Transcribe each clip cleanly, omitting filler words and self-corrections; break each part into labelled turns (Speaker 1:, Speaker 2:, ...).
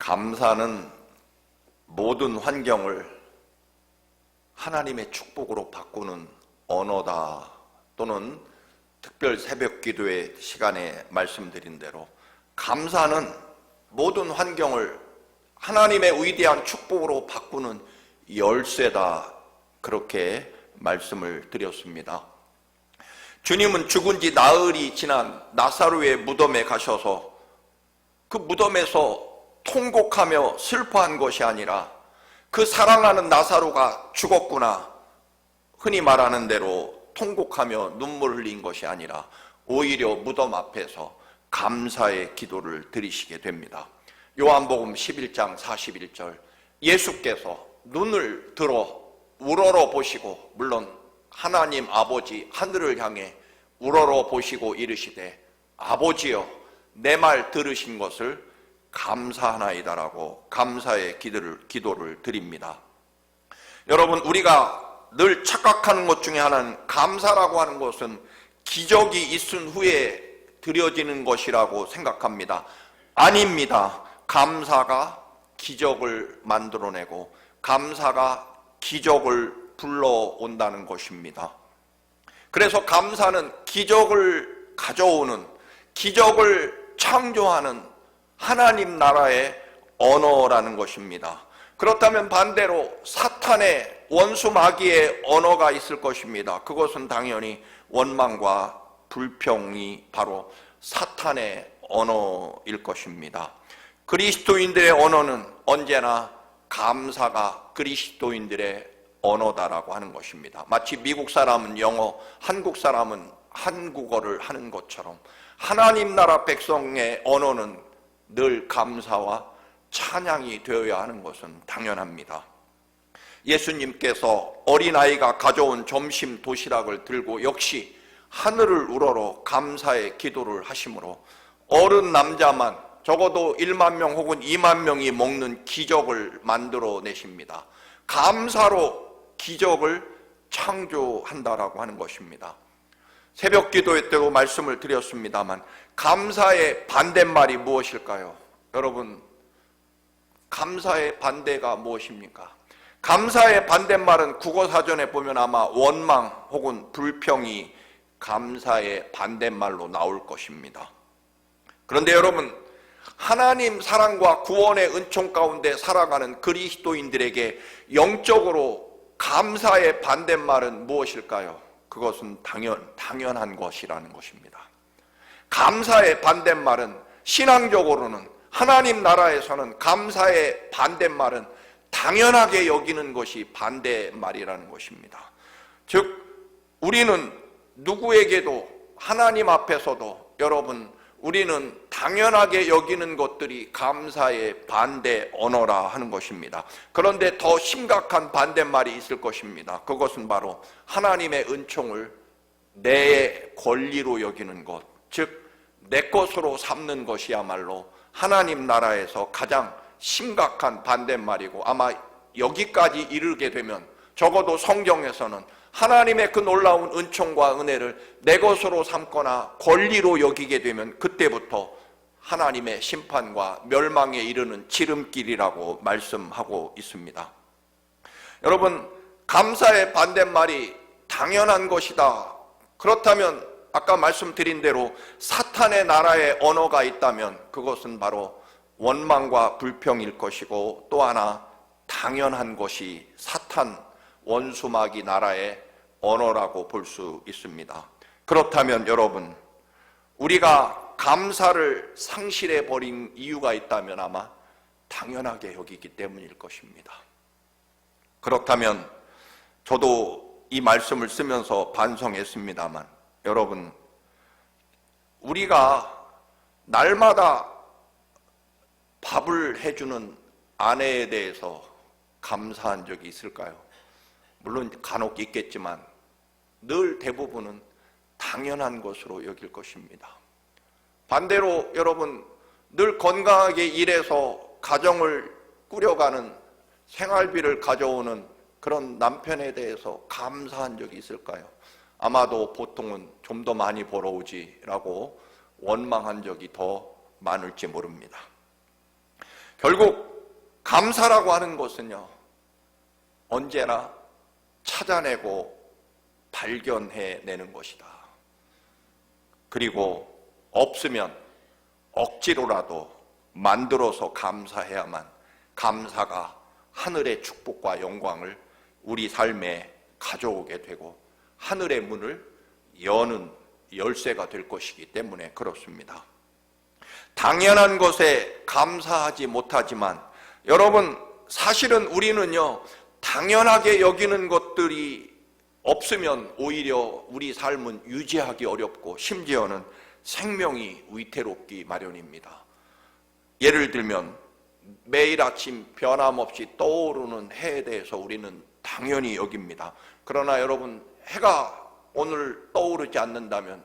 Speaker 1: 감사는 모든 환경을 하나님의 축복으로 바꾸는 언어다. 또는 특별 새벽 기도의 시간에 말씀드린 대로 감사는 모든 환경을 하나님의 위대한 축복으로 바꾸는 열쇠다. 그렇게 말씀을 드렸습니다. 주님은 죽은 지 나흘이 지난 나사로의 무덤에 가셔서 그 무덤에서 통곡하며 슬퍼한 것이 아니라 그 사랑하는 나사로가 죽었구나, 흔히 말하는 대로 통곡하며 눈물 흘린 것이 아니라 오히려 무덤 앞에서 감사의 기도를 드리시게 됩니다. 요한복음 11장 41절, 예수께서 눈을 들어 우러러 보시고, 물론 하나님 아버지 하늘을 향해 우러러 보시고 이르시되, 아버지여 내 말 들으신 것을 감사하나이다라고 감사의 기도를 드립니다. 여러분, 우리가 늘 착각하는 것 중에 하나는 감사라고 하는 것은 기적이 있은 후에 드려지는 것이라고 생각합니다. 아닙니다. 감사가 기적을 만들어내고 감사가 기적을 불러온다는 것입니다. 그래서 감사는 기적을 가져오는, 기적을 창조하는 하나님 나라의 언어라는 것입니다. 그렇다면 반대로 사탄의, 원수 마귀의 언어가 있을 것입니다. 그것은 당연히 원망과 불평이 바로 사탄의 언어일 것입니다. 그리스도인들의 언어는 언제나 감사가 그리스도인들의 언어다라고 하는 것입니다. 마치 미국 사람은 영어, 한국 사람은 한국어를 하는 것처럼 하나님 나라 백성의 언어는 늘 감사와 찬양이 되어야 하는 것은 당연합니다. 예수님께서 어린아이가 가져온 점심 도시락을 들고 역시 하늘을 우러러 감사의 기도를 하심으로 어른 남자만 적어도 1만 명 혹은 2만 명이 먹는 기적을 만들어내십니다. 감사로 기적을 창조한다라고 하는 것입니다. 새벽 기도회 때도 말씀을 드렸습니다만 감사의 반대말이 무엇일까요? 여러분, 감사의 반대가 무엇입니까? 감사의 반대말은 국어사전에 보면 아마 원망 혹은 불평이 감사의 반대말로 나올 것입니다. 그런데 여러분, 하나님 사랑과 구원의 은총 가운데 살아가는 그리스도인들에게 영적으로 감사의 반대말은 무엇일까요? 그것은 당연한 것이라는 것입니다. 감사의 반대말은 신앙적으로는, 하나님 나라에서는 감사의 반대말은 당연하게 여기는 것이 반대말이라는 것입니다. 즉, 우리는 누구에게도, 하나님 앞에서도 여러분, 우리는 당연하게 여기는 것들이 감사의 반대 언어라 하는 것입니다. 그런데 더 심각한 반대말이 있을 것입니다. 그것은 바로 하나님의 은총을 내 권리로 여기는 것, 즉 내 것으로 삼는 것이야말로 하나님 나라에서 가장 심각한 반대말이고, 아마 여기까지 이르게 되면 적어도 성경에서는 하나님의 그 놀라운 은총과 은혜를 내 것으로 삼거나 권리로 여기게 되면 그때부터 하나님의 심판과 멸망에 이르는 지름길이라고 말씀하고 있습니다. 여러분, 감사의 반대말이 당연한 것이다. 그렇다면 아까 말씀드린 대로 사탄의 나라의 언어가 있다면 그것은 바로 원망과 불평일 것이고, 또 하나 당연한 것이 사탄, 원수마귀 나라의 언어라고 볼 수 있습니다. 그렇다면 여러분, 우리가 감사를 상실해 버린 이유가 있다면 아마 당연하게 여기기 때문일 것입니다. 그렇다면 저도 이 말씀을 쓰면서 반성했습니다만, 여러분, 우리가 날마다 밥을 해주는 아내에 대해서 감사한 적이 있을까요? 물론 간혹 있겠지만 늘 대부분은 당연한 것으로 여길 것입니다. 반대로 여러분, 늘 건강하게 일해서 가정을 꾸려가는, 생활비를 가져오는 그런 남편에 대해서 감사한 적이 있을까요? 아마도 보통은 좀 더 많이 벌어오지라고 원망한 적이 더 많을지 모릅니다. 결국 감사라고 하는 것은요, 언제나 찾아내고 발견해내는 것이다. 그리고 없으면 억지로라도 만들어서 감사해야만 감사가 하늘의 축복과 영광을 우리 삶에 가져오게 되고 하늘의 문을 여는 열쇠가 될 것이기 때문에 그렇습니다. 당연한 것에 감사하지 못하지만 여러분, 사실은 우리는요, 당연하게 여기는 것들이 없으면 오히려 우리 삶은 유지하기 어렵고 심지어는 생명이 위태롭기 마련입니다. 예를 들면 매일 아침 변함없이 떠오르는 해에 대해서 우리는 당연히 여깁니다. 그러나 여러분, 해가 오늘 떠오르지 않는다면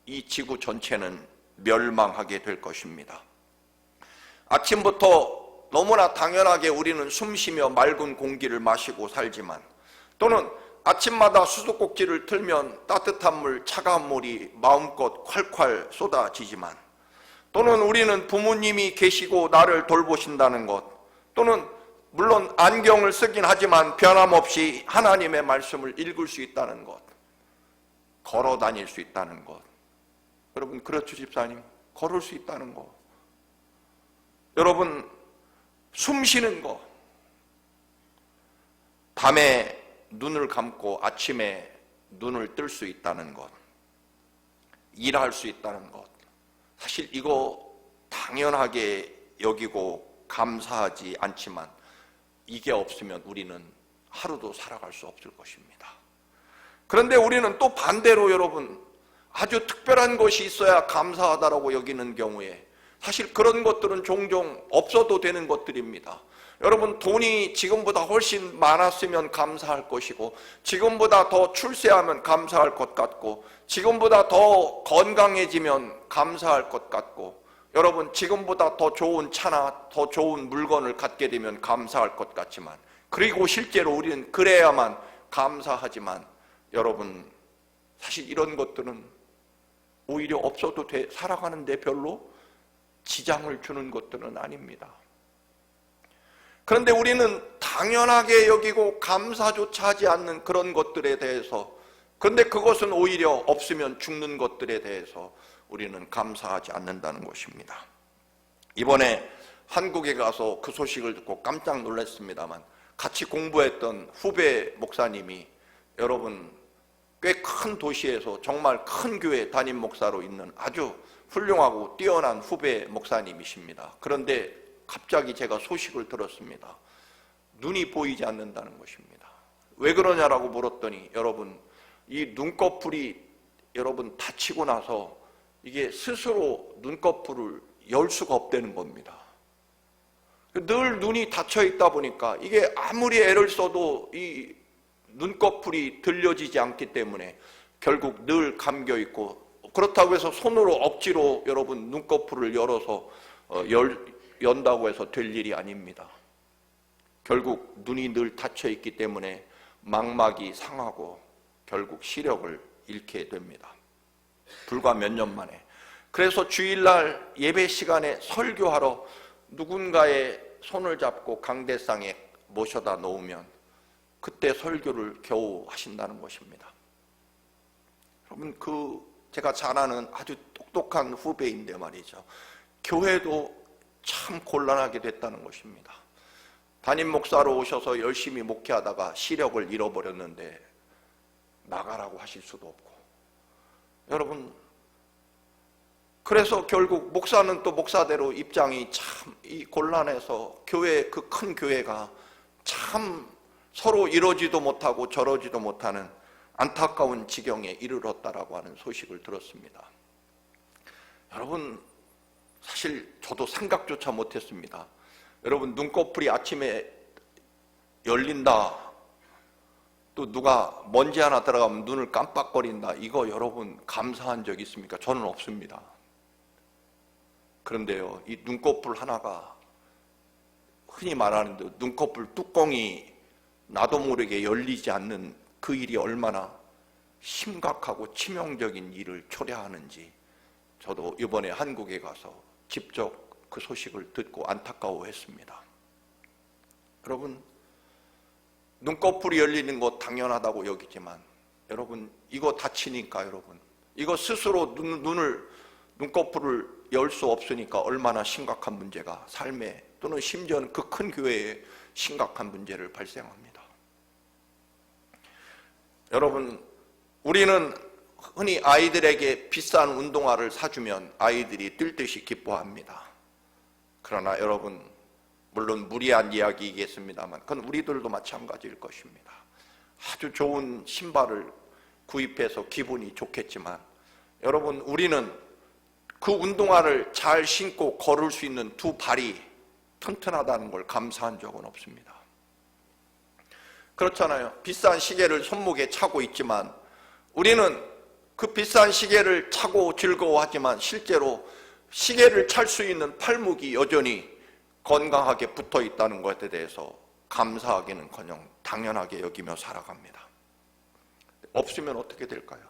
Speaker 1: 이 지구 전체는 멸망하게 될 것입니다. 아침부터 너무나 당연하게 우리는 숨쉬며 맑은 공기를 마시고 살지만, 또는 아침마다 수도꼭지를 틀면 따뜻한 물, 차가운 물이 마음껏 콸콸 쏟아지지만, 또는 우리는 부모님이 계시고 나를 돌보신다는 것, 또는 물론 안경을 쓰긴 하지만 변함없이 하나님의 말씀을 읽을 수 있다는 것, 걸어 다닐 수 있다는 것. 여러분, 그렇죠 집사님? 걸을 수 있다는 것. 여러분, 숨 쉬는 것. 밤에 눈을 감고 아침에 눈을 뜰 수 있다는 것, 일할 수 있다는 것, 사실 이거 당연하게 여기고 감사하지 않지만 이게 없으면 우리는 하루도 살아갈 수 없을 것입니다. 그런데 우리는 또 반대로 여러분, 아주 특별한 것이 있어야 감사하다라고 여기는 경우에 사실 그런 것들은 종종 없어도 되는 것들입니다. 여러분, 돈이 지금보다 훨씬 많았으면 감사할 것이고, 지금보다 더 출세하면 감사할 것 같고, 지금보다 더 건강해지면 감사할 것 같고, 여러분, 지금보다 더 좋은 차나 더 좋은 물건을 갖게 되면 감사할 것 같지만, 그리고 실제로 우리는 그래야만 감사하지만, 여러분, 사실 이런 것들은 오히려 없어도 살아가는데 별로 지장을 주는 것들은 아닙니다. 그런데 우리는 당연하게 여기고 감사조차 하지 않는 그런 것들에 대해서, 그런데 그것은 오히려 없으면 죽는 것들에 대해서 우리는 감사하지 않는다는 것입니다. 이번에 한국에 가서 그 소식을 듣고 깜짝 놀랐습니다만, 같이 공부했던 후배 목사님이 여러분, 꽤 큰 도시에서 정말 큰 교회 담임 목사로 있는 아주 훌륭하고 뛰어난 후배 목사님이십니다. 그런데 갑자기 제가 소식을 들었습니다. 눈이 보이지 않는다는 것입니다. 왜 그러냐라고 물었더니, 여러분, 이 눈꺼풀이 여러분 다치고 나서 이게 스스로 눈꺼풀을 열 수가 없다는 겁니다. 늘 눈이 닫혀 있다 보니까 이게 아무리 애를 써도 이 눈꺼풀이 들려지지 않기 때문에 결국 늘 감겨 있고, 그렇다고 해서 손으로 억지로 여러분 눈꺼풀을 열어서 연다고 해서 될 일이 아닙니다. 결국 눈이 늘 닫혀 있기 때문에 망막이 상하고 결국 시력을 잃게 됩니다. 불과 몇 년 만에. 그래서 주일날 예배 시간에 설교하러 누군가의 손을 잡고 강대상에 모셔다 놓으면 그때 설교를 겨우 하신다는 것입니다. 여러분, 제가 잘 아는 아주 똑똑한 후배인데 말이죠, 교회도 참 곤란하게 됐다는 것입니다. 담임 목사로 오셔서 열심히 목회하다가 시력을 잃어버렸는데 나가라고 하실 수도 없고, 여러분, 그래서 결국 목사는 또 목사대로 입장이 참 곤란해서 그 큰 교회가 참 서로 이러지도 못하고 저러지도 못하는 안타까운 지경에 이르렀다라고 하는 소식을 들었습니다. 여러분, 사실 저도 생각조차 못했습니다. 여러분, 눈꺼풀이 아침에 열린다, 또 누가 먼지 하나 들어가면 눈을 깜빡거린다, 이거 여러분 감사한 적 있습니까? 저는 없습니다. 그런데요, 이 눈꺼풀 하나가 흔히 말하는 눈꺼풀 뚜껑이 나도 모르게 열리지 않는 그 일이 얼마나 심각하고 치명적인 일을 초래하는지 저도 이번에 한국에 가서 직접 그 소식을 듣고 안타까워했습니다. 여러분, 눈꺼풀이 열리는 것 당연하다고 여기지만 여러분, 이거 다치니까 여러분, 이거 스스로 눈꺼풀을 열 수 없으니까 얼마나 심각한 문제가 삶에 또는 심지어는 그 큰 교회에 심각한 문제를 발생합니다. 여러분, 우리는 흔히 아이들에게 비싼 운동화를 사주면 아이들이 뛸 듯이 기뻐합니다. 그러나 여러분, 물론 무리한 이야기이겠습니다만 그건 우리들도 마찬가지일 것입니다. 아주 좋은 신발을 구입해서 기분이 좋겠지만 여러분, 우리는 그 운동화를 잘 신고 걸을 수 있는 두 발이 튼튼하다는 걸 감사한 적은 없습니다. 그렇잖아요. 비싼 시계를 손목에 차고 있지만 우리는 그 비싼 시계를 차고 즐거워하지만 실제로 시계를 찰 수 있는 팔목이 여전히 건강하게 붙어 있다는 것에 대해서 감사하기는커녕 당연하게 여기며 살아갑니다. 없으면 어떻게 될까요?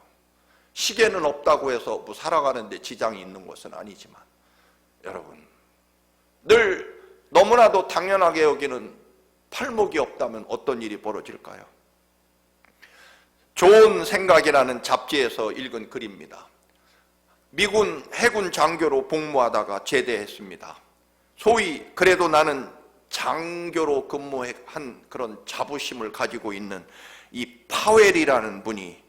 Speaker 1: 시계는 없다고 해서 뭐 살아가는데 지장이 있는 것은 아니지만 여러분, 늘 너무나도 당연하게 여기는 팔목이 없다면 어떤 일이 벌어질까요? 좋은 생각이라는 잡지에서 읽은 글입니다. 미군 해군 장교로 복무하다가 제대했습니다. 소위 그래도 나는 장교로 근무한 그런 자부심을 가지고 있는 이 파웰이라는 분이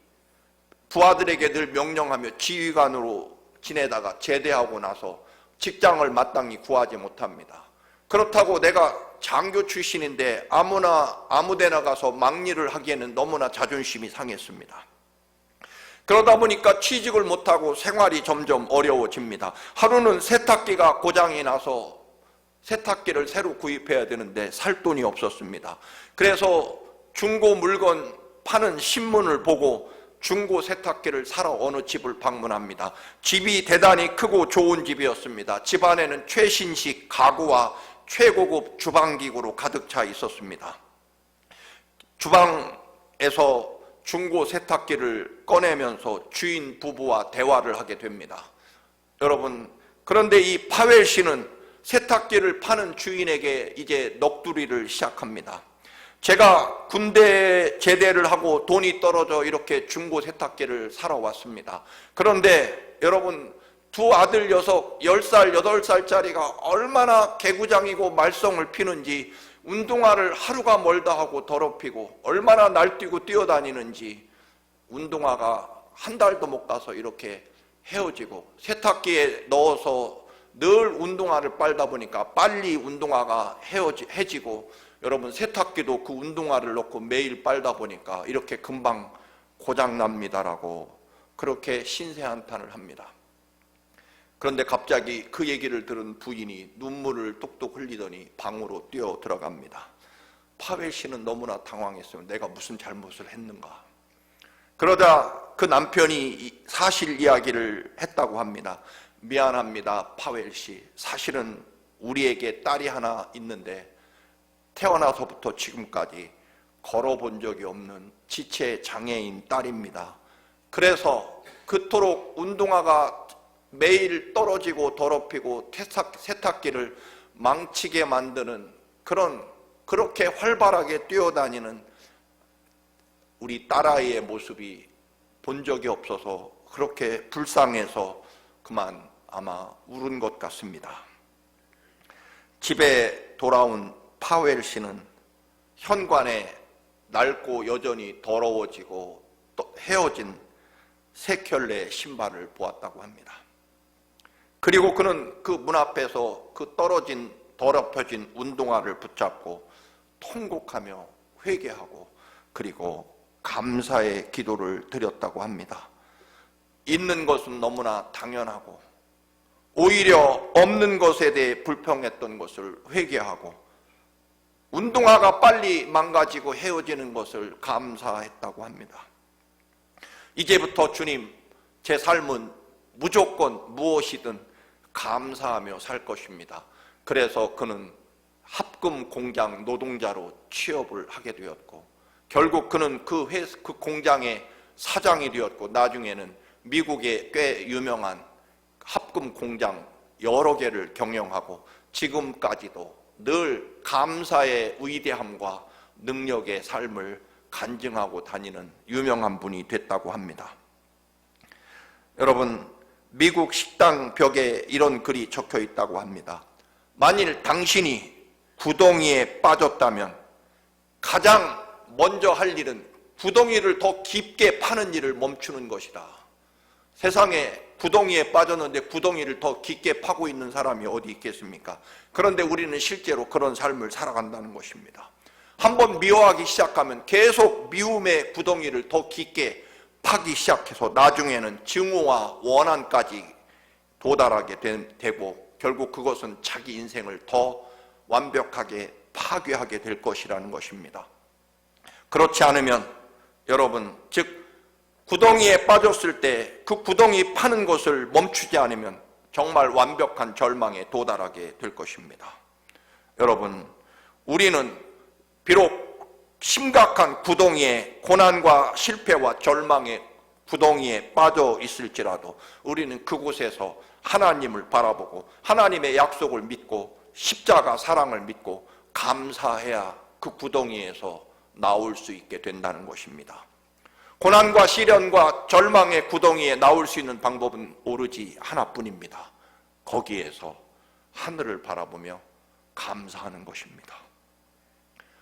Speaker 1: 부하들에게 늘 명령하며 지휘관으로 지내다가 제대하고 나서 직장을 마땅히 구하지 못합니다. 그렇다고 내가 장교 출신인데 아무데나 가서 막일을 하기에는 너무나 자존심이 상했습니다. 그러다 보니까 취직을 못하고 생활이 점점 어려워집니다. 하루는 세탁기가 고장이 나서 세탁기를 새로 구입해야 되는데 살 돈이 없었습니다. 그래서 중고 물건 파는 신문을 보고 중고 세탁기를 사러 어느 집을 방문합니다. 집이 대단히 크고 좋은 집이었습니다. 집 안에는 최신식 가구와 최고급 주방기구로 가득 차 있었습니다. 주방에서 중고 세탁기를 꺼내면서 주인 부부와 대화를 하게 됩니다. 여러분, 그런데 이 파웰 씨는 세탁기를 파는 주인에게 이제 넋두리를 시작합니다. 제가 군대 제대를 하고 돈이 떨어져 이렇게 중고 세탁기를 사러 왔습니다. 그런데 여러분, 두 아들 녀석 10살, 8살짜리가 얼마나 개구장이고 말썽을 피는지, 운동화를 하루가 멀다 하고 더럽히고 얼마나 날뛰고 뛰어다니는지, 운동화가 한 달도 못 가서 이렇게 헤어지고, 세탁기에 넣어서 늘 운동화를 빨다 보니까 빨리 운동화가 해지고, 여러분, 세탁기도 그 운동화를 넣고 매일 빨다 보니까 이렇게 금방 고장납니다라고 그렇게 신세한탄을 합니다. 그런데 갑자기 그 얘기를 들은 부인이 눈물을 뚝뚝 흘리더니 방으로 뛰어 들어갑니다. 파웰 씨는 너무나 당황했어요. 내가 무슨 잘못을 했는가. 그러다 그 남편이 사실 이야기를 했다고 합니다. 미안합니다, 파웰 씨. 사실은 우리에게 딸이 하나 있는데 태어나서부터 지금까지 걸어본 적이 없는 지체 장애인 딸입니다. 그래서 그토록 운동화가 매일 떨어지고 더럽히고 세탁기를 망치게 만드는 그렇게 활발하게 뛰어다니는 우리 딸아이의 모습이 본 적이 없어서 그렇게 불쌍해서 그만 아마 울은 것 같습니다. 집에 돌아온 파웰 씨는 현관에 낡고 여전히 더러워지고 또 헤어진 세 켤레 신발을 보았다고 합니다. 그리고 그는 그 문 앞에서 그 더럽혀진 운동화를 붙잡고 통곡하며 회개하고 그리고 감사의 기도를 드렸다고 합니다. 있는 것은 너무나 당연하고 오히려 없는 것에 대해 불평했던 것을 회개하고 운동화가 빨리 망가지고 헤어지는 것을 감사했다고 합니다. 이제부터 주님, 제 삶은 무조건 무엇이든 감사하며 살 것입니다. 그래서 그는 합금 공장 노동자로 취업을 하게 되었고 결국 그는 그 공장의 사장이 되었고 나중에는 미국의 꽤 유명한 합금 공장 여러 개를 경영하고 지금까지도 늘 감사의 위대함과 능력의 삶을 간증하고 다니는 유명한 분이 됐다고 합니다. 여러분, 미국 식당 벽에 이런 글이 적혀 있다고 합니다. 만일 당신이 구덩이에 빠졌다면 가장 먼저 할 일은 구덩이를 더 깊게 파는 일을 멈추는 것이다. 세상에 구덩이에 빠졌는데 구덩이를 더 깊게 파고 있는 사람이 어디 있겠습니까? 그런데 우리는 실제로 그런 삶을 살아간다는 것입니다. 한번 미워하기 시작하면 계속 미움의 구덩이를 더 깊게 파기 시작해서 나중에는 증오와 원한까지 도달하게 되고 결국 그것은 자기 인생을 더 완벽하게 파괴하게 될 것이라는 것입니다. 그렇지 않으면 여러분, 즉 구덩이에 빠졌을 때 그 구덩이 파는 것을 멈추지 않으면 정말 완벽한 절망에 도달하게 될 것입니다. 여러분, 우리는 비록 심각한 구덩이에, 고난과 실패와 절망의 구덩이에 빠져 있을지라도 우리는 그곳에서 하나님을 바라보고 하나님의 약속을 믿고 십자가 사랑을 믿고 감사해야 그 구덩이에서 나올 수 있게 된다는 것입니다. 고난과 시련과 절망의 구덩이에 나올 수 있는 방법은 오로지 하나뿐입니다. 거기에서 하늘을 바라보며 감사하는 것입니다.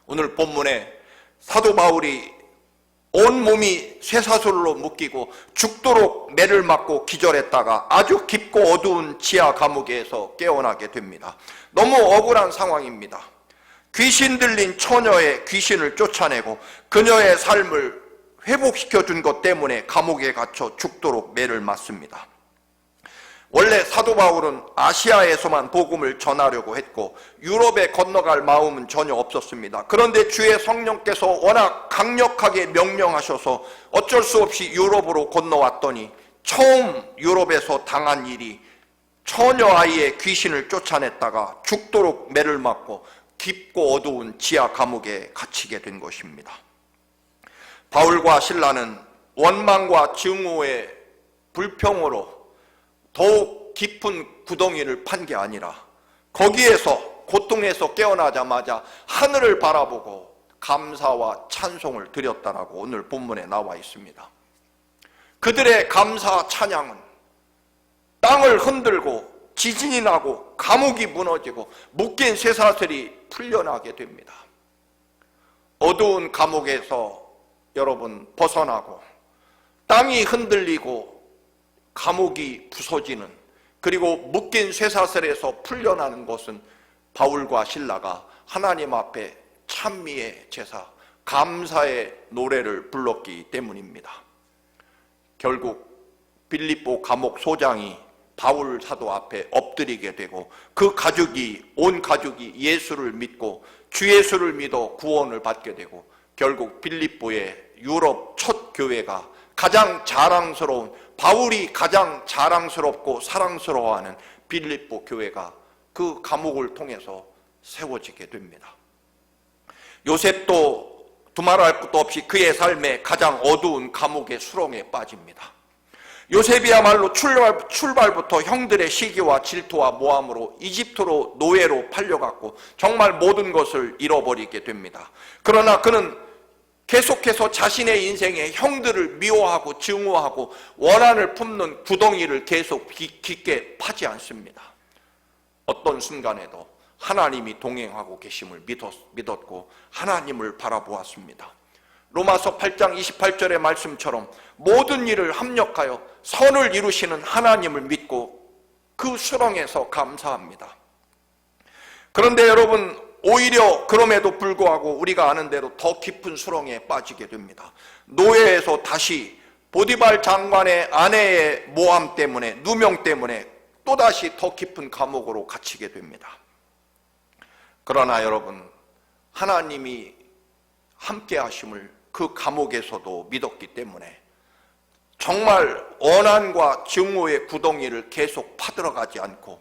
Speaker 1: 오늘 본문에 사도 바울이 온몸이 쇠사슬로 묶이고 죽도록 매를 맞고 기절했다가 아주 깊고 어두운 지하 감옥에서 깨어나게 됩니다. 너무 억울한 상황입니다. 귀신 들린 처녀의 귀신을 쫓아내고 그녀의 삶을 회복시켜준 것 때문에 감옥에 갇혀 죽도록 매를 맞습니다. 원래 사도 바울은 아시아에서만 복음을 전하려고 했고 유럽에 건너갈 마음은 전혀 없었습니다. 그런데 주의 성령께서 워낙 강력하게 명령하셔서 어쩔 수 없이 유럽으로 건너왔더니 처음 유럽에서 당한 일이 처녀 아이의 귀신을 쫓아냈다가 죽도록 매를 맞고 깊고 어두운 지하 감옥에 갇히게 된 것입니다. 바울과 실라는 원망과 증오의 불평으로 더욱 깊은 구덩이를 판 게 아니라 거기에서 고통에서 깨어나자마자 하늘을 바라보고 감사와 찬송을 드렸다라고 오늘 본문에 나와 있습니다. 그들의 감사 찬양은 땅을 흔들고 지진이 나고 감옥이 무너지고 묶인 쇠사슬이 풀려나게 됩니다. 어두운 감옥에서 여러분 벗어나고 땅이 흔들리고 감옥이 부서지는, 그리고 묶인 쇠사슬에서 풀려나는 것은 바울과 실라가 하나님 앞에 찬미의 제사, 감사의 노래를 불렀기 때문입니다. 결국 빌립보 감옥 소장이 바울 사도 앞에 엎드리게 되고 그 가족이, 온 가족이 예수를 믿고 주 예수를 믿어 구원을 받게 되고 결국 빌립보의 유럽 첫 교회가 가장 자랑스러운, 바울이 가장 자랑스럽고 사랑스러워하는 빌립보 교회가 그 감옥을 통해서 세워지게 됩니다. 요셉도 두말할 것도 없이 그의 삶에 가장 어두운 감옥의 수렁에 빠집니다. 요셉이야말로 출발부터 형들의 시기와 질투와 모함으로 이집트로 노예로 팔려갔고 정말 모든 것을 잃어버리게 됩니다. 그러나 그는 계속해서 자신의 인생에 형들을 미워하고 증오하고 원한을 품는 구덩이를 계속 깊게 파지 않습니다. 어떤 순간에도 하나님이 동행하고 계심을 믿었고 하나님을 바라보았습니다. 로마서 8장 28절의 말씀처럼 모든 일을 합력하여 선을 이루시는 하나님을 믿고 그 수렁에서 감사합니다. 그런데 여러분, 오히려 그럼에도 불구하고 우리가 아는 대로 더 깊은 수렁에 빠지게 됩니다. 노예에서 다시 보디발 장관의 아내의 모함 때문에, 누명 때문에 또다시 더 깊은 감옥으로 갇히게 됩니다. 그러나 여러분, 하나님이 함께 하심을 그 감옥에서도 믿었기 때문에 정말 원한과 증오의 구덩이를 계속 파들어가지 않고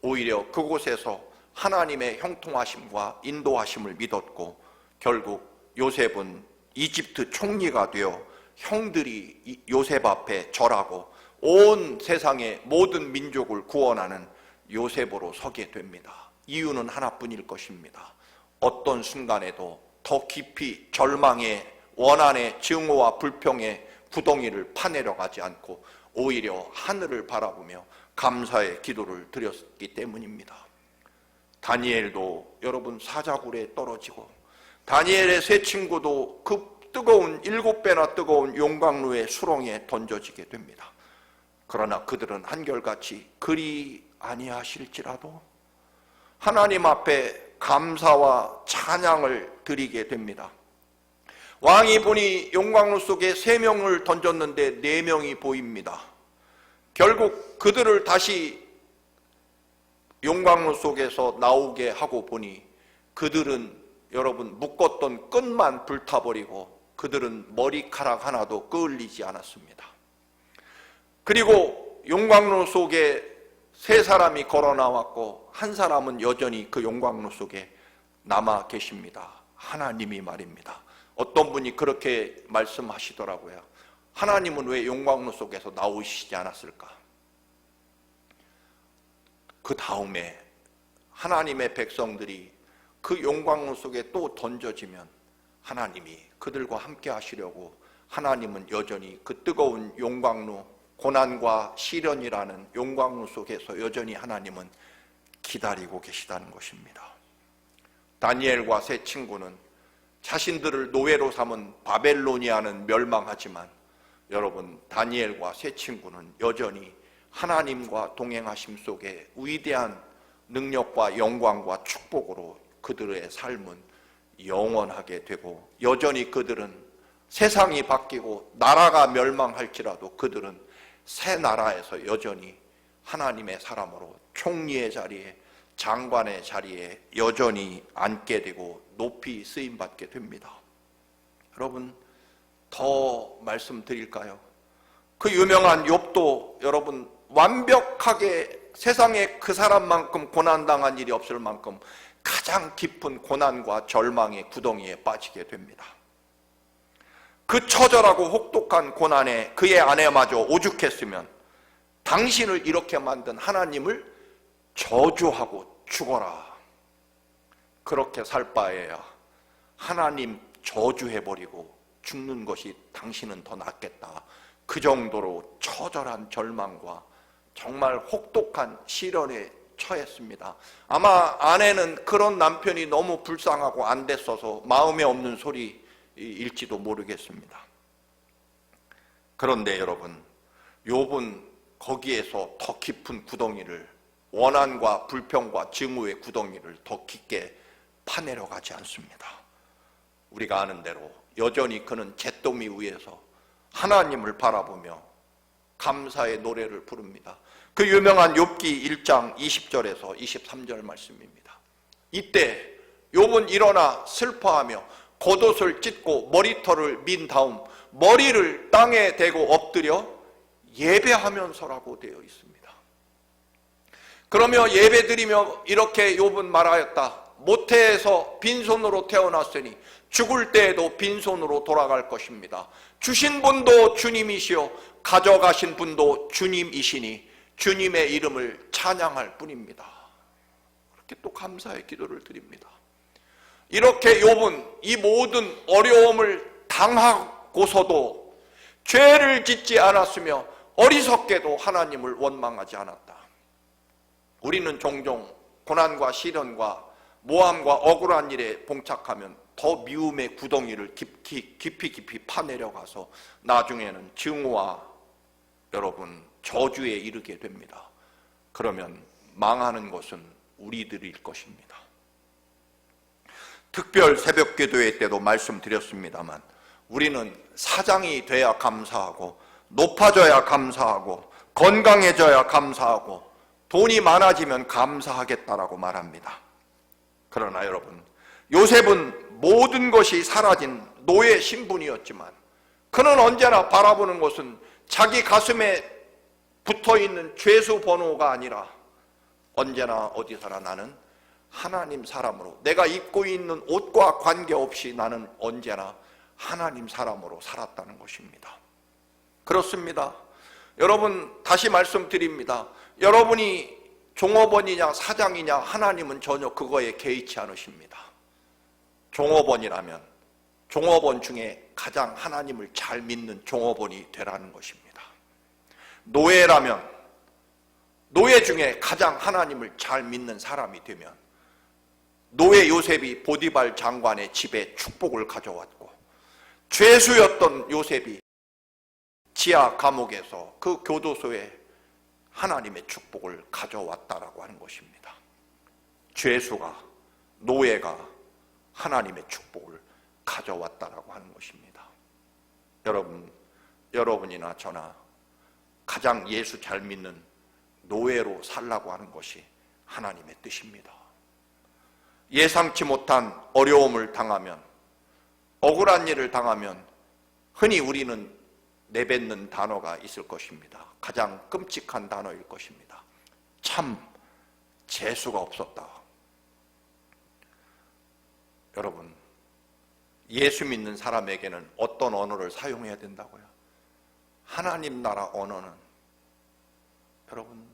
Speaker 1: 오히려 그곳에서 하나님의 형통하심과 인도하심을 믿었고 결국 요셉은 이집트 총리가 되어 형들이 요셉 앞에 절하고 온 세상의 모든 민족을 구원하는 요셉으로 서게 됩니다. 이유는 하나뿐일 것입니다. 어떤 순간에도 더 깊이 절망의 원한의 증오와 불평의 구덩이를 파내려가지 않고 오히려 하늘을 바라보며 감사의 기도를 드렸기 때문입니다. 다니엘도 여러분 사자굴에 떨어지고, 다니엘의 세 친구도 그 뜨거운 7배나 뜨거운 용광로의 수렁에 던져지게 됩니다. 그러나 그들은 한결같이 그리 아니하실지라도 하나님 앞에 감사와 찬양을 드리게 됩니다. 왕이 보니 용광로 속에 3명을 던졌는데 4명이 보입니다. 결국 그들을 다시 용광로 속에서 나오게 하고 보니 그들은 여러분 묶었던 끈만 불타버리고 그들은 머리카락 하나도 끌리지 않았습니다. 그리고 용광로 속에 3사람이 걸어 나왔고 한 사람은 여전히 그 용광로 속에 남아 계십니다. 하나님이 말입니다. 어떤 분이 그렇게 말씀하시더라고요. 하나님은 왜 용광로 속에서 나오시지 않았을까? 그 다음에 하나님의 백성들이 그 용광로 속에 또 던져지면 하나님이 그들과 함께 하시려고 하나님은 여전히 그 뜨거운 용광로, 고난과 시련이라는 용광로 속에서 여전히 하나님은 기다리고 계시다는 것입니다. 다니엘과 세 친구는 자신들을 노예로 삼은 바벨로니아는 멸망하지만 여러분 다니엘과 세 친구는 여전히 하나님과 동행하심 속에 위대한 능력과 영광과 축복으로 그들의 삶은 영원하게 되고, 여전히 그들은 세상이 바뀌고 나라가 멸망할지라도 그들은 새 나라에서 여전히 하나님의 사람으로 총리의 자리에, 장관의 자리에 여전히 앉게 되고 높이 쓰임받게 됩니다. 여러분 더 말씀드릴까요? 그 유명한 욥도 여러분 완벽하게 세상에 그 사람만큼 고난당한 일이 없을 만큼 가장 깊은 고난과 절망의 구덩이에 빠지게 됩니다. 그 처절하고 혹독한 고난에 그의 아내마저 오죽했으면 당신을 이렇게 만든 하나님을 저주하고 죽어라. 그렇게 살 바에야 하나님 저주해버리고 죽는 것이 당신은 더 낫겠다. 그 정도로 처절한 절망과 정말 혹독한 시련에 처했습니다. 아마 아내는 그런 남편이 너무 불쌍하고 안 됐어서 마음에 없는 소리일지도 모르겠습니다. 그런데 여러분 욥은 거기에서 더 깊은 구덩이를, 원한과 불평과 증오의 구덩이를 더 깊게 파내려 가지 않습니다. 우리가 아는 대로 여전히 그는 잿더미 위에서 하나님을 바라보며 감사의 노래를 부릅니다. 그 유명한 욥기 1장 20절에서 23절 말씀입니다. 이때 욥은 일어나 슬퍼하며 겉옷을 찢고 머리털을 민 다음 머리를 땅에 대고 엎드려 예배하면서라고 되어 있습니다. 그러며 예배드리며 이렇게 욥은 말하였다. 모태에서 빈손으로 태어났으니 죽을 때에도 빈손으로 돌아갈 것입니다. 주신 분도 주님이시요 가져가신 분도 주님이시니 주님의 이름을 찬양할 뿐입니다. 그렇게 또 감사의 기도를 드립니다. 이렇게 욥은 이 모든 어려움을 당하고서도 죄를 짓지 않았으며 어리석게도 하나님을 원망하지 않았다. 우리는 종종 고난과 시련과 모함과 억울한 일에 봉착하면 더 미움의 구덩이를 깊이 파내려가서 나중에는 증오와 여러분 저주에 이르게 됩니다. 그러면 망하는 것은 우리들일 것입니다. 특별 새벽 기도회 때도 말씀드렸습니다만 우리는 사장이 돼야 감사하고 높아져야 감사하고 건강해져야 감사하고 돈이 많아지면 감사하겠다라고 말합니다. 그러나 여러분 요셉은 모든 것이 사라진 노예 신분이었지만 그는 언제나 바라보는 것은 자기 가슴에 붙어있는 죄수 번호가 아니라 언제나 어디서나 나는 하나님 사람으로, 내가 입고 있는 옷과 관계없이 나는 언제나 하나님 사람으로 살았다는 것입니다. 그렇습니다. 여러분 다시 말씀드립니다. 여러분이 종업원이냐 사장이냐 하나님은 전혀 그거에 개의치 않으십니다. 종업원이라면 종업원 중에 가장 하나님을 잘 믿는 종업원이 되라는 것입니다. 노예라면 노예 중에 가장 하나님을 잘 믿는 사람이 되면, 노예 요셉이 보디발 장관의 집에 축복을 가져왔고, 죄수였던 요셉이 지하 감옥에서 그 교도소에 하나님의 축복을 가져왔다라고 하는 것입니다. 죄수가, 노예가 하나님의 축복을 가져왔다라고 하는 것입니다. 여러분이나 저나 가장 예수 잘 믿는 노예로 살라고 하는 것이 하나님의 뜻입니다. 예상치 못한 어려움을 당하면, 억울한 일을 당하면 흔히 우리는 내뱉는 단어가 있을 것입니다. 가장 끔찍한 단어일 것입니다. 참 재수가 없었다. 여러분, 예수 믿는 사람에게는 어떤 언어를 사용해야 된다고요? 하나님 나라 언어는 여러분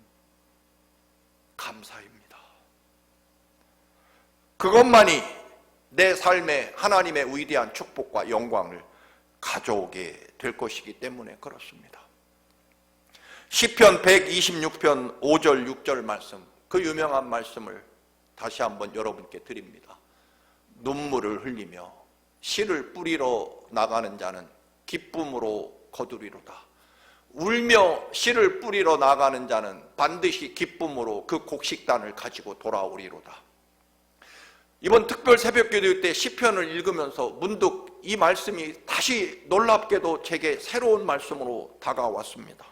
Speaker 1: 감사입니다. 그것만이 내 삶에 하나님의 위대한 축복과 영광을 가져오게 될 것이기 때문에 그렇습니다. 시편 126편 5절 6절 말씀, 그 유명한 말씀을 다시 한번 여러분께 드립니다. 눈물을 흘리며 씨를 뿌리러 나가는 자는 기쁨으로 거두리로다. 울며 씨를 뿌리러 나가는 자는 반드시 기쁨으로 그 곡식단을 가지고 돌아오리로다. 이번 특별 새벽기도 때 시편을 읽으면서 문득 이 말씀이 다시 놀랍게도 제게 새로운 말씀으로 다가왔습니다.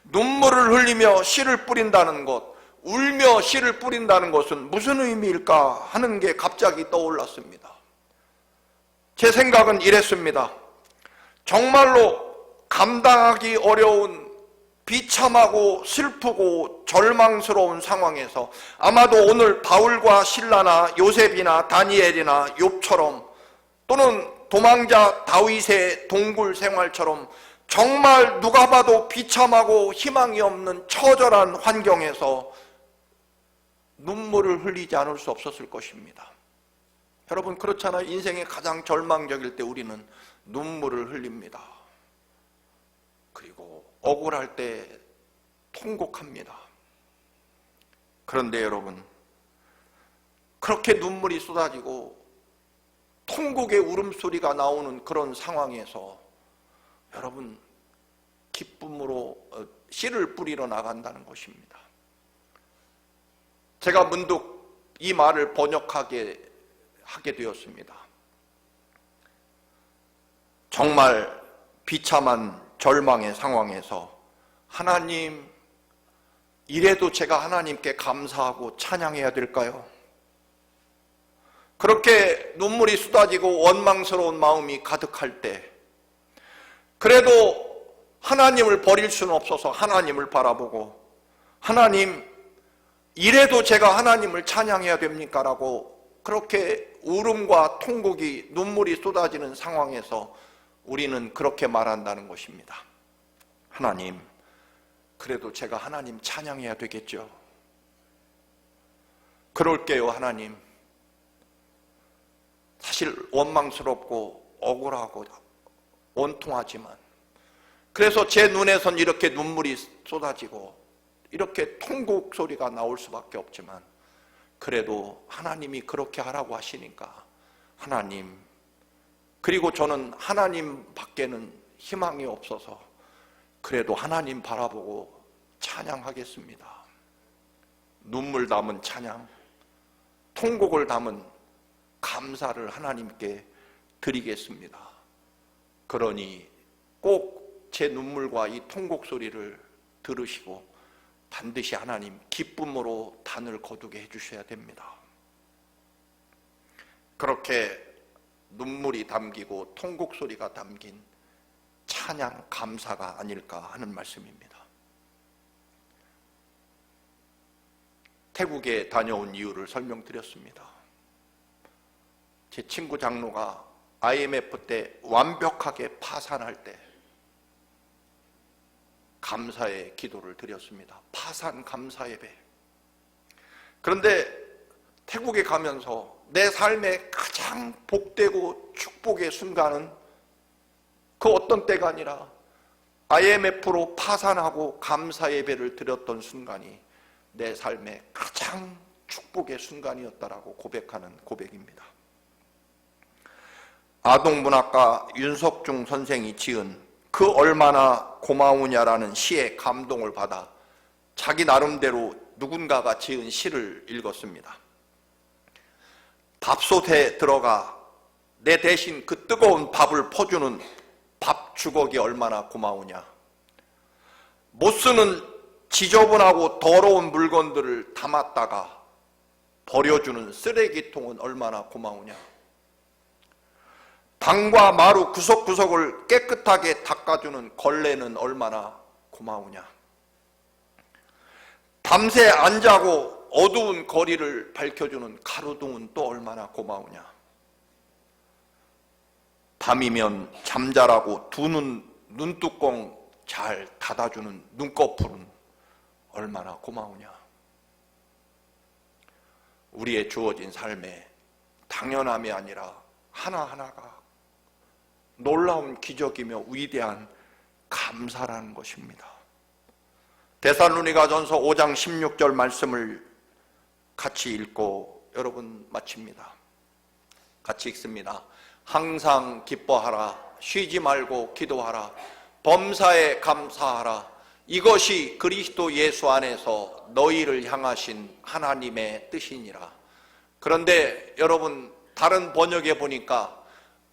Speaker 1: 눈물을 흘리며 씨를 뿌린다는 것, 울며 씨를 뿌린다는 것은 무슨 의미일까 하는 게 갑자기 떠올랐습니다. 제 생각은 이랬습니다. 정말로 감당하기 어려운 비참하고 슬프고 절망스러운 상황에서 아마도 오늘 바울과 실라나 요셉이나 다니엘이나 욥처럼, 또는 도망자 다윗의 동굴 생활처럼 정말 누가 봐도 비참하고 희망이 없는 처절한 환경에서 눈물을 흘리지 않을 수 없었을 것입니다. 여러분, 그렇잖아요. 인생의 가장 절망적일 때 우리는 눈물을 흘립니다. 그리고 억울할 때 통곡합니다. 그런데 여러분, 그렇게 눈물이 쏟아지고 통곡의 울음소리가 나오는 그런 상황에서 여러분 기쁨으로 씨를 뿌리러 나간다는 것입니다. 제가 문득 이 말을 번역하게 되었습니다. 정말 비참한 절망의 상황에서 하나님, 이래도 제가 하나님께 감사하고 찬양해야 될까요? 그렇게 눈물이 쏟아지고 원망스러운 마음이 가득할 때 그래도 하나님을 버릴 수는 없어서 하나님을 바라보고, 하나님, 이래도 제가 하나님을 찬양해야 됩니까? 라고 그렇게 울음과 통곡이, 눈물이 쏟아지는 상황에서 우리는 그렇게 말한다는 것입니다. 하나님, 그래도 제가 하나님 찬양해야 되겠죠. 그럴게요, 하나님. 사실 원망스럽고 억울하고 원통하지만, 그래서 제 눈에선 이렇게 눈물이 쏟아지고 이렇게 통곡 소리가 나올 수밖에 없지만, 그래도 하나님이 그렇게 하라고 하시니까 하나님, 그리고 저는 하나님 밖에는 희망이 없어서 그래도 하나님 바라보고 찬양하겠습니다. 눈물 담은 찬양, 통곡을 담은 감사를 하나님께 드리겠습니다. 그러니 꼭 제 눈물과 이 통곡 소리를 들으시고 반드시 하나님 기쁨으로 단을 거두게 해주셔야 됩니다. 그렇게 눈물이 담기고 통곡 소리가 담긴 찬양, 감사가 아닐까 하는 말씀입니다. 태국에 다녀온 이유를 설명드렸습니다. 제 친구 장로가 IMF 때 완벽하게 파산할 때 감사의 기도를 드렸습니다. 파산 감사 예배. 그런데 태국에 가면서 내 삶의 가장 복되고 축복의 순간은 그 어떤 때가 아니라 IMF로 파산하고 감사 예배를 드렸던 순간이 내 삶의 가장 축복의 순간이었다라고 고백하는 고백입니다. 아동문학가 윤석중 선생이 지은 그 얼마나 고마우냐라는 시에 감동을 받아 자기 나름대로 누군가가 지은 시를 읽었습니다. 밥솥에 들어가 내 대신 그 뜨거운 밥을 퍼주는 밥 주걱이 얼마나 고마우냐. 못 쓰는 지저분하고 더러운 물건들을 담았다가 버려주는 쓰레기통은 얼마나 고마우냐. 방과 마루 구석구석을 깨끗하게 닦아주는 걸레는 얼마나 고마우냐. 밤새 안 자고 어두운 거리를 밝혀주는 가로등은 또 얼마나 고마우냐. 밤이면 잠자라고 두 눈뚜껑 잘 닫아주는 눈꺼풀은 얼마나 고마우냐. 우리의 주어진 삶에 당연함이 아니라 하나하나가 놀라운 기적이며 위대한 감사라는 것입니다. 데살로니가전서 5장 16절 말씀을 같이 읽고 여러분 마칩니다. 같이 읽습니다. 항상 기뻐하라. 쉬지 말고 기도하라. 범사에 감사하라. 이것이 그리스도 예수 안에서 너희를 향하신 하나님의 뜻이니라. 그런데 여러분 다른 번역에 보니까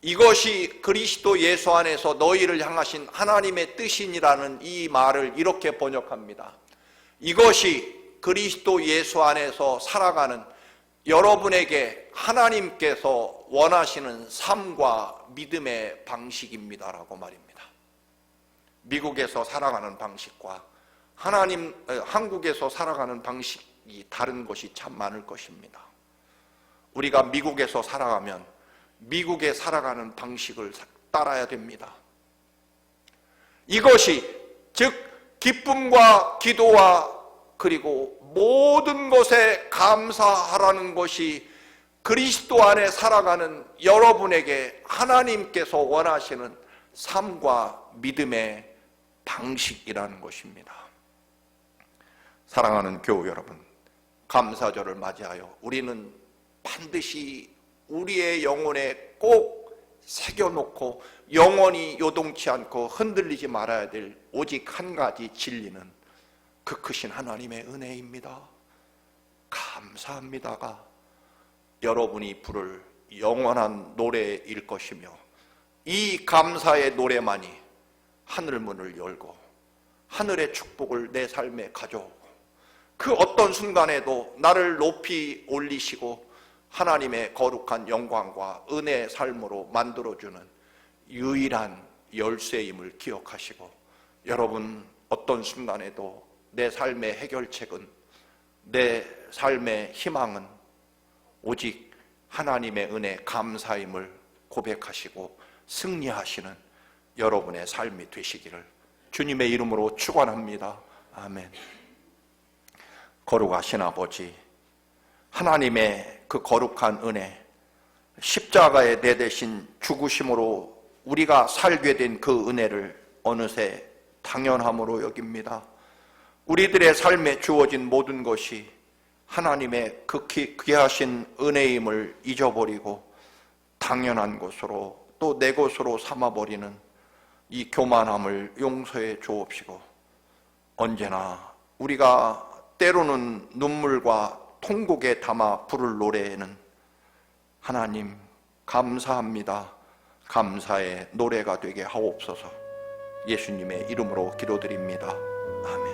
Speaker 1: 이것이 그리스도 예수 안에서 너희를 향하신 하나님의 뜻이니라는 이 말을 이렇게 번역합니다. 이것이 그리스도 예수 안에서 살아가는 여러분에게 하나님께서 원하시는 삶과 믿음의 방식입니다라고 말입니다. 미국에서 살아가는 방식과 한국에서 살아가는 방식이 다른 것이 참 많을 것입니다. 우리가 미국에서 살아가면 미국에 살아가는 방식을 따라야 됩니다. 이것이 즉 기쁨과 기도와 그리고 모든 것에 감사하라는 것이 그리스도 안에 살아가는 여러분에게 하나님께서 원하시는 삶과 믿음의 방식이라는 것입니다. 사랑하는 교우 여러분, 감사절을 맞이하여 우리는 반드시 우리의 영혼에 꼭 새겨놓고 영원히 요동치 않고 흔들리지 말아야 될 오직 한 가지 진리는 그 크신 하나님의 은혜입니다. 감사합니다가 여러분이 부를 영원한 노래일 것이며 이 감사의 노래만이 하늘문을 열고 하늘의 축복을 내 삶에 가져오고 그 어떤 순간에도 나를 높이 올리시고 하나님의 거룩한 영광과 은혜의 삶으로 만들어주는 유일한 열쇠임을 기억하시고 여러분 어떤 순간에도 내 삶의 해결책은 내 삶의 희망은 오직 하나님의 은혜 감사임을 고백하시고 승리하시는 여러분의 삶이 되시기를 주님의 이름으로 축원합니다. 아멘. 거룩하신 아버지, 하나님의 그 거룩한 은혜, 십자가에 내 대신 죽으심으로 우리가 살게 된 그 은혜를 어느새 당연함으로 여깁니다. 우리들의 삶에 주어진 모든 것이 하나님의 극히 귀하신 은혜임을 잊어버리고 당연한 것으로 또 내 것으로 삼아버리는 이 교만함을 용서해 주옵시고 언제나 우리가 때로는 눈물과 통곡에 담아 부를 노래에는 하나님 감사합니다. 감사의 노래가 되게 하옵소서. 예수님의 이름으로 기도드립니다. 아멘.